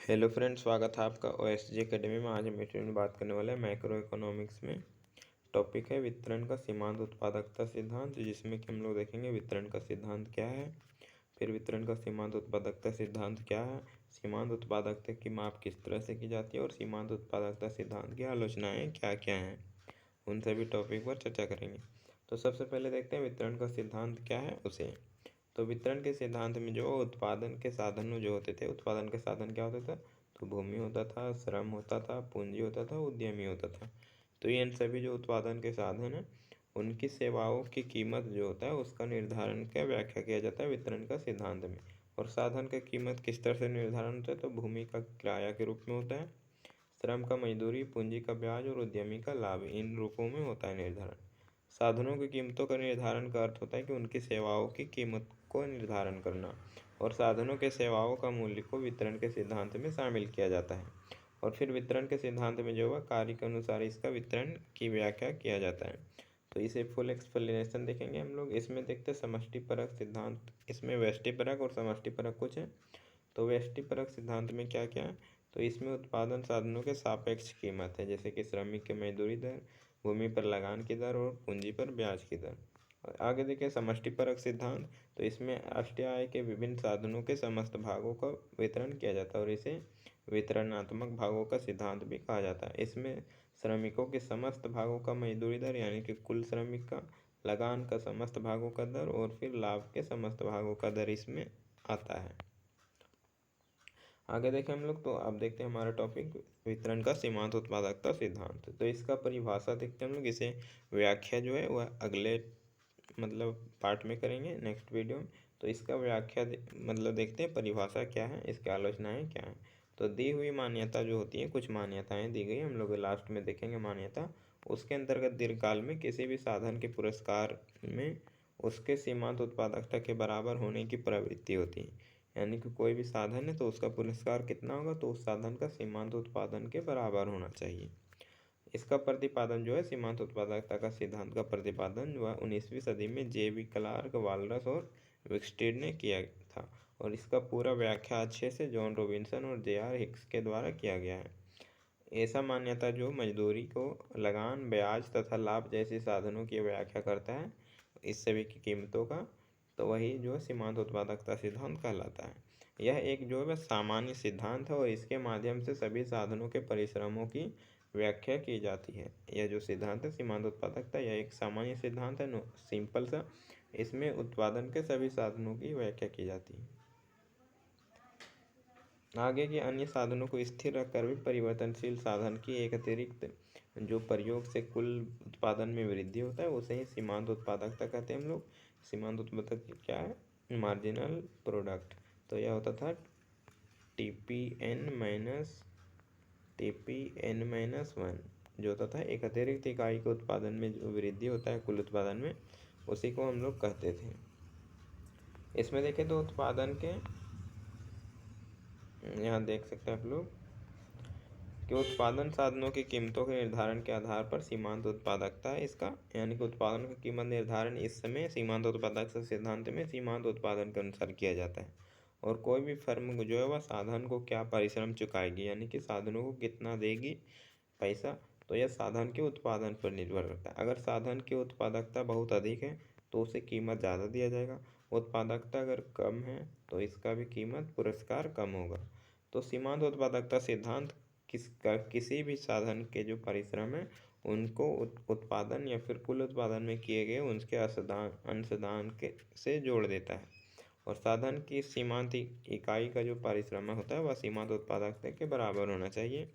Hello friends, स्वागत है आपका ओएसजी एकेडमी में। आज हम इस वीडियो में बात करने वाले हैं मैक्रो इकोनॉमिक्स में। टॉपिक है वितरण का सीमांत उत्पादकता सिद्धांत, जिसमें कि हम लोग देखेंगे वितरण का सिद्धांत क्या है, फिर वितरण का सीमांत उत्पादकता सिद्धांत क्या है, सीमांत उत्पादकता की माप किस तरह से की जाती है और सीमांत उत्पादकता सिद्धांत की आलोचनाएँ क्या क्या हैं, उन सभी टॉपिक पर चर्चा करेंगे। तो सबसे पहले देखते हैं वितरण का सिद्धांत क्या है उसे। तो वितरण के सिद्धांत में जो उत्पादन के साधन जो होते थे, उत्पादन के साधन क्या होता था, तो भूमि होता था, श्रम होता था, पूंजी होता था, उद्यमी होता था। तो ये इन सभी जो उत्पादन के साधन हैं उनकी सेवाओं की कीमत जो होता है उसका निर्धारण का व्याख्या किया जाता है वितरण का सिद्धांत में। और साधन का कीमत किस तरह से निर्धारण होता है, तो भूमि का किराया के रूप में होता है, श्रम का मजदूरी, पूंजी का ब्याज और उद्यमी का लाभ, इन रूपों में होता है निर्धारण। साधनों की कीमतों का निर्धारण का अर्थ होता है कि उनकी सेवाओं की कीमत को निर्धारण करना, और साधनों के सेवाओं का मूल्य को वितरण के सिद्धांत में शामिल किया जाता है। और फिर वितरण के सिद्धांत में जो है कार्य के अनुसार इसका वितरण की व्याख्या किया जाता है। तो इसे फुल एक्सप्लेनेशन देखेंगे हम लोग। इसमें देखते हैं समष्टिपरक सिद्धांत, इसमें व्यष्टिपरक और समष्टिपरक कुछ है। तो व्यष्टिपरक सिद्धांत में क्या क्या है, तो इसमें उत्पादन साधनों के सापेक्ष कीमत है, जैसे कि श्रमिक की मजदूरी दर, भूमि पर लगान की दर और पूंजी पर ब्याज की दर। और आगे देखिए समष्टिपरक सिद्धांत, तो इसमें राष्ट्रीय आय के विभिन्न साधनों के समस्त भागों का वितरण किया जाता है और इसे वितरणात्मक भागों का सिद्धांत भी कहा जाता है। इसमें श्रमिकों के समस्त भागों का मजदूरी दर यानी कि कुल श्रमिक का, लगान का समस्त भागों का दर और फिर लाभ के समस्त भागों का दर इसमें आता है। आगे देखें हम लोग, तो अब देखते हैं हमारा टॉपिक वितरण का सीमांत उत्पादकता सिद्धांत। तो इसका परिभाषा देखते हैं हम लोग। इसे व्याख्या जो है वह अगले पार्ट में करेंगे, नेक्स्ट वीडियो में। तो इसका व्याख्या मतलब देखते हैं परिभाषा क्या है, इसकी आलोचनाएं क्या है। तो दी हुई मान्यता जो होती है, कुछ मान्यताएं दी गई, हम लोग लास्ट में देखेंगे मान्यता। उसके अंतर्गत दीर्घकाल में किसी भी साधन के पुरस्कार में उसके सीमांत उत्पादकता के बराबर होने की प्रवृत्ति होती है। यानी कि कोई भी साधन है तो उसका पुरस्कार कितना होगा, तो उस साधन का सीमांत उत्पादन के बराबर होना चाहिए। इसका प्रतिपादन जो है सीमांत उत्पादकता का सिद्धांत का प्रतिपादन जो है 19वीं सदी में जे.बी. क्लार्क, वालरस और विक्सटेड ने किया था। और इसका पूरा व्याख्या अच्छे से जॉन रॉबिन्सन और जे.आर. हिक्स के द्वारा किया गया है। ऐसा मान्यता जो मजदूरी को, लगान, ब्याज तथा लाभ जैसे साधनों की व्याख्या करता है, इस सभी की कीमतों का, तो वही जो है सीमांत उत्पादकता सिद्धांत कहलाता है। यह एक जो है वह सामान्य सिद्धांत है और इसके माध्यम से सभी साधनों के परिश्रमों की व्याख्या की जाती है। यह जो सिद्धांत है सीमांत उत्पादकता, यह एक सामान्य सिद्धांत है, सिंपल सा। इसमें उत्पादन के सभी साधनों की व्याख्या की जाती है। आगे के अन्य साधनों को स्थिर रखकर भी परिवर्तनशील साधन की एक अतिरिक्त जो प्रयोग से कुल उत्पादन में वृद्धि होता है उसे ही सीमांत उत्पादकता कहते हैं हम लोग। सीमांत उत्पादकता क्या है, मार्जिनल प्रोडक्ट। तो यह होता था TPN-1 जो होता था एक अतिरिक्त इकाई के उत्पादन में जो वृद्धि होता है कुल उत्पादन में, उसी को हम लोग कहते थे। इसमें देखें तो उत्पादन के, यहाँ देख सकते हैं आप लोग कि उत्पादन साधनों की कीमतों के निर्धारण के आधार पर सीमांत उत्पादकता है इसका, यानी कि उत्पादन का कीमत निर्धारण इस समय सीमांत उत्पादकता सिद्धांत में सीमांत उत्पादन के अनुसार किया जाता है। और कोई भी फर्म जो है वह साधन को क्या परिश्रम चुकाएगी, यानी कि साधनों को कितना देगी पैसा, तो यह साधन के उत्पादन पर निर्भर करता है। अगर साधन की उत्पादकता बहुत अधिक है तो उसे कीमत ज़्यादा दिया जाएगा, उत्पादकता अगर कम है तो इसका भी कीमत पुरस्कार कम होगा। तो सीमांत उत्पादकता सिद्धांत किसी भी साधन के जो परिश्रम है उनको उत्पादन या फिर कुल उत्पादन में किए गए उनके अंशदान के से जोड़ देता है। और साधन की सीमांत इकाई का जो परिश्रम होता है वह सीमांत उत्पादकता के बराबर होना चाहिए।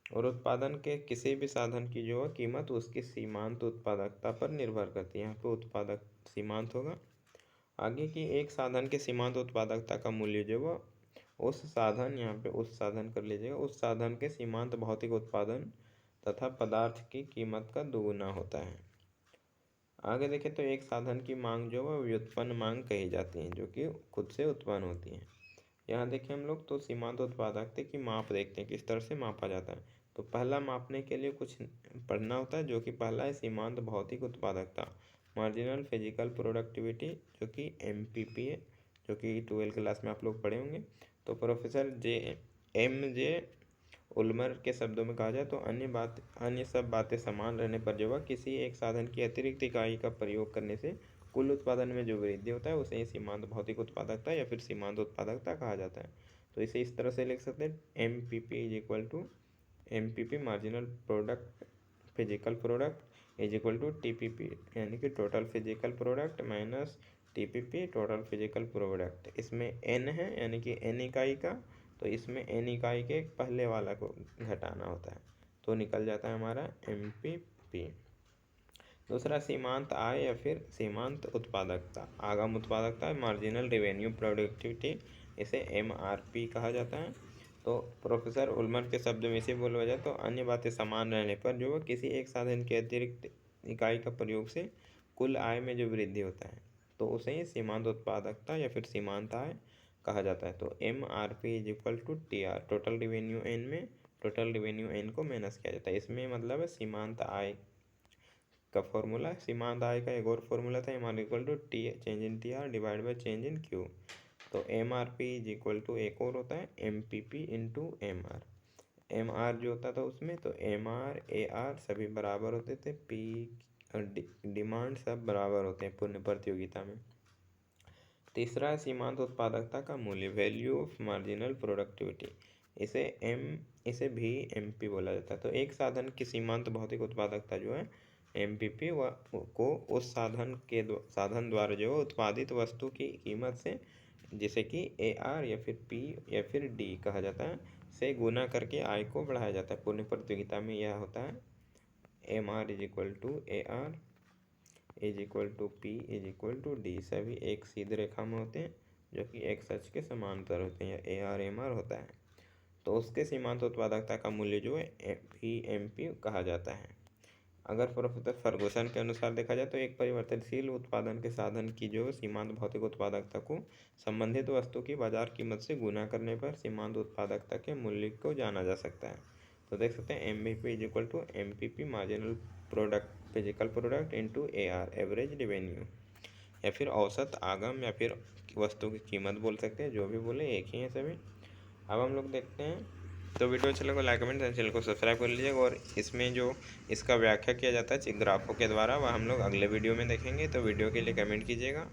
और उत्पादन के किसी भी साधन की जो है कीमत उसकी सीमांत उत्पादकता पर निर्भर करती है। यहाँ पे उत्पादक सीमांत होगा। आगे की एक साधन के सीमांत उत्पादकता का मूल्य जो है उस साधन, यहाँ पे उस साधन कर लीजिएगा, उस साधन के सीमांत भौतिक उत्पादन तथा पदार्थ की कीमत का दोगुना होता है। आगे देखें तो एक साधन की मांग जो है व्युत्पन्न मांग कही जाती है, जो कि खुद से उत्पन्न होती है। यहाँ देखें हम लोग तो सीमांत उत्पादकता की माप देखते हैं किस तरह से मापा जाता है। तो पहला मापने के लिए कुछ पढ़ना होता है, जो कि पहला है सीमांत भौतिक उत्पादकता, मार्जिनल फिजिकल प्रोडक्टिविटी, जो कि MPP है, जो कि 12वीं क्लास में आप लोग पढ़े होंगे। तो प्रोफेसर जे उल्मर के शब्दों में कहा जाए तो अन्य सब बातें समान रहने पर जो है किसी एक साधन की अतिरिक्त इकाई का प्रयोग करने से कुल उत्पादन में जो वृद्धि होता है उसे ही सीमांत भौतिक उत्पादकता या फिर सीमांत उत्पादकता कहा जाता है। तो इसे इस तरह से लिख सकते हैं, MPP is equal to MPP marginal product physical product is equal to TPP यानी कि total physical product minus TPP total physical product. इसमें n है यानी कि n इकाई का, तो इसमें n इकाई के पहले वाला को घटाना होता है, तो निकल जाता है हमारा MPP। दूसरा सीमांत आय या फिर सीमांत उत्पादकता, आगम उत्पादकता मार्जिनल रेवेन्यू प्रोडक्टिविटी, इसे MRP कहा जाता है। तो प्रोफेसर उल्मर के शब्द में इसे बोला जाए तो अन्य बातें समान रहने पर जो किसी एक साधन के अतिरिक्त इकाई का प्रयोग से कुल आय में जो वृद्धि होता है तो उसे ही सीमांत उत्पादकता या फिर सीमांत आय कहा जाता है। तो MRP is equal to TR total revenue N में टोटल रेवेन्यू N को माइनस किया जाता है। इसमें मतलब है सीमांत आय का फॉर्मूला, सीमांत आय का एक और फॉर्मूला था MR equal to T change in TR divide by change in Q। तो MRP इज इक्वल टू एक और होता है MPP इंटू MR जो होता था उसमें, तो MR AR सभी बराबर होते थे, डिमांड सब बराबर होते हैं पूर्ण प्रतियोगिता में। तीसरा है सीमांत उत्पादकता का मूल्य, वैल्यू ऑफ मार्जिनल प्रोडक्टिविटी, इसे भी MP बोला जाता है। तो एक साधन की सीमांत भौतिक उत्पादकता जो है MPP को उस साधन द्वारा जो उत्पादित वस्तु की कीमत से, जिसे कि AR या फिर P या फिर D कहा जाता है, से गुना करके आय को बढ़ाया जाता है। पूर्ण प्रतियोगिता में यह होता है MR is equal to AR is equal to P is equal to D, सभी एक सीधी रेखा में होते हैं जो कि एक अक्ष के समांतर होते हैं, AR MR होता है। तो उसके सीमांत उत्पादकता का मूल्य जो है MP कहा जाता है। अगर प्रोफेसर फर्गुसन के अनुसार देखा जाए तो एक परिवर्तनशील उत्पादन के साधन की जो सीमांत भौतिक उत्पादकता को संबंधित वस्तु की बाजार कीमत से गुना करने पर सीमांत उत्पादकता के मूल्य को जाना जा सकता है। तो देख सकते हैं MVP is equal to MPP marginal product physical product into AR average revenue, या फिर औसत आगम या फिर वस्तु की कीमत बोल सकते हैं, जो भी बोले एक ही है सभी। अब हम लोग देखते हैं, तो वीडियो अच्छे लगे लाइक कमेंट चैनल को सब्सक्राइब कर लीजिएगा। और इसमें जो इसका व्याख्या किया जाता है ग्राफों के द्वारा वह हम लोग अगले वीडियो में देखेंगे, तो वीडियो के लिए कमेंट कीजिएगा।